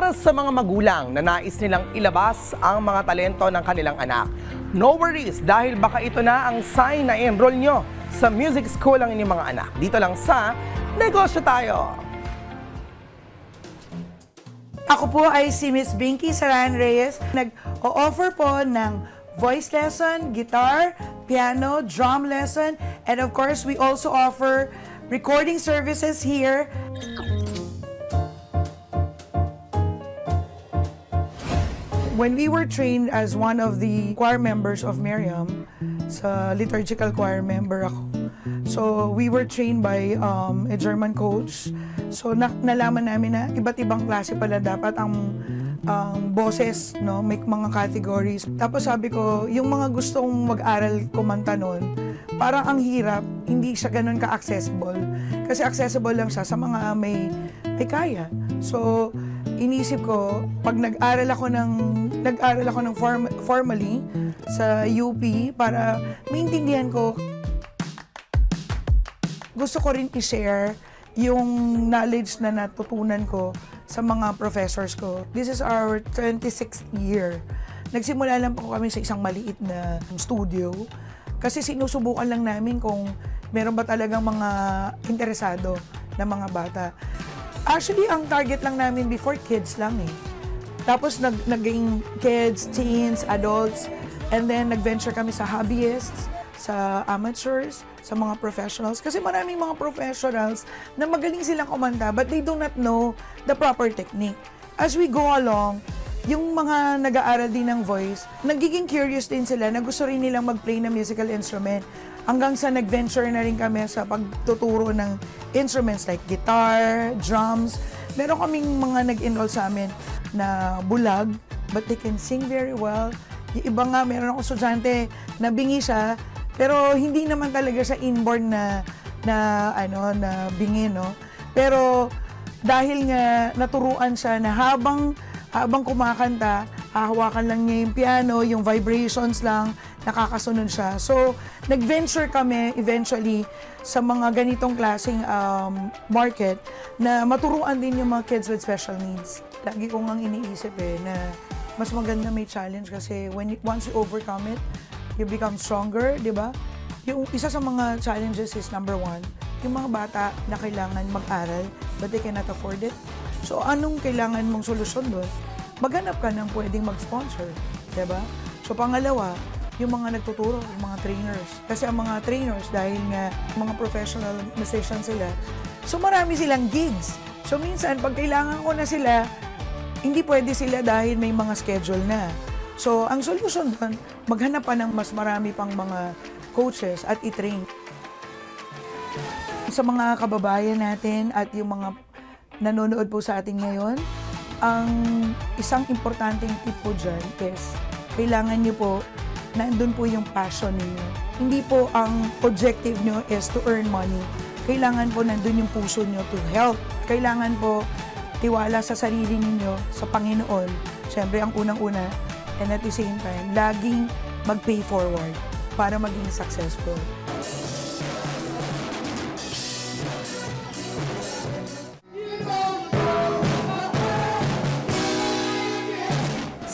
Para sa mga magulang na nais nilang ilabas ang mga talento ng kanilang anak, no worries dahil baka ito na ang sign na enroll nyo sa music school ang inyong mga anak. Dito lang sa Negosyo Tayo! Ako po ay si Miss Binky Saran Reyes. Nag-o-offer po ng voice lesson, guitar, piano, drum lesson, and of course, we also offer recording services here. When we were trained as one of the choir members of Miriam, sa liturgical choir member ako. So, we were trained by a German coach. So, nalaman namin na iba't ibang klase pala dapat ang boses, no? May mga categories. Tapos sabi ko, yung mga gustong mag-aral kumanta nun, parang ang hirap, hindi siya ganun ka-accessible. Kasi accessible lang siya sa mga may kaya. So, inisip ko, pag nag-aral ako ng formally sa UP para maintindihan ko, gusto ko rin i-share yung knowledge na natutunan ko sa mga professors ko. This is our 26th year. Nagsimula lang po kami sa isang maliit na studio kasi sinusubukan lang namin kung meron ba talagang mga interesado na mga bata. Actually, ang target lang namin before, kids lang eh. Tapos naging kids, teens, adults, and then nag-venture kami sa hobbyists, sa amateurs, sa mga professionals. Kasi maraming mga professionals na magaling silang kumanta but they do not know the proper technique. As we go along, yung mga nag-aaral din ng voice, nagiging curious din sila na gusto rin nilang mag-play ng musical instrument. Hanggang sa nag-venture na rin kami sa pagtuturo ng instruments like guitar, drums. Meron kaming mga nag-enroll sa amin na bulag, but they can sing very well. Yung iba nga, meron akong estudyante na bingi siya, pero hindi naman talaga siya inborn na bingi, no? Pero dahil nga naturuan siya na habang kumakanta, hahawakan lang niya yung piano, yung vibrations lang, nakakasunod siya. So, nag-venture kami eventually sa mga ganitong klaseng market na maturuan din yung mga kids with special needs. Lagi ko ngang iniisip na mas maganda may challenge kasi once you overcome it, you become stronger, di ba? Yung isa sa mga challenges is number one, yung mga bata na kailangan mag-aral but they cannot afford it. So, anong kailangan mong solusyon doon? Maghanap ka ng pwedeng mag-sponsor, di ba? So, pangalawa, yung mga nagtuturo, yung mga trainers. Kasi ang mga trainers, dahil nga mga professional musicians sila, so marami silang gigs. So, minsan, pag kailangan ko na sila, hindi pwede sila dahil may mga schedule na. So, ang solusyon doon, maghanap pa ng mas marami pang mga coaches at i-train. Sa mga kababayan natin at yung mga nanonood po sa atin ngayon, ang isang importanteng tip po dyan is kailangan nyo po nandun po yung passion niyo. Hindi po ang objective nyo is to earn money. Kailangan po nandun yung puso nyo to help. Kailangan po tiwala sa sarili ninyo, sa Panginoon. Siyempre, ang unang-una, and at the same time, laging mag-pay forward para maging successful.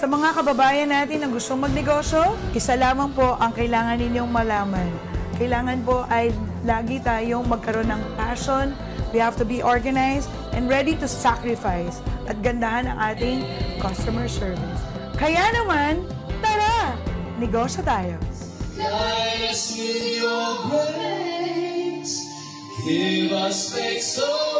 Sa mga kababayan natin na gustong magnegosyo, isa lamang po ang kailangan ninyong malaman. Kailangan po ay lagi tayong magkaroon ng passion, we have to be organized and ready to sacrifice at gandahan ang ating customer service. Kaya naman, tara! Negosyo tayo! Guide us with your grace, give us faith so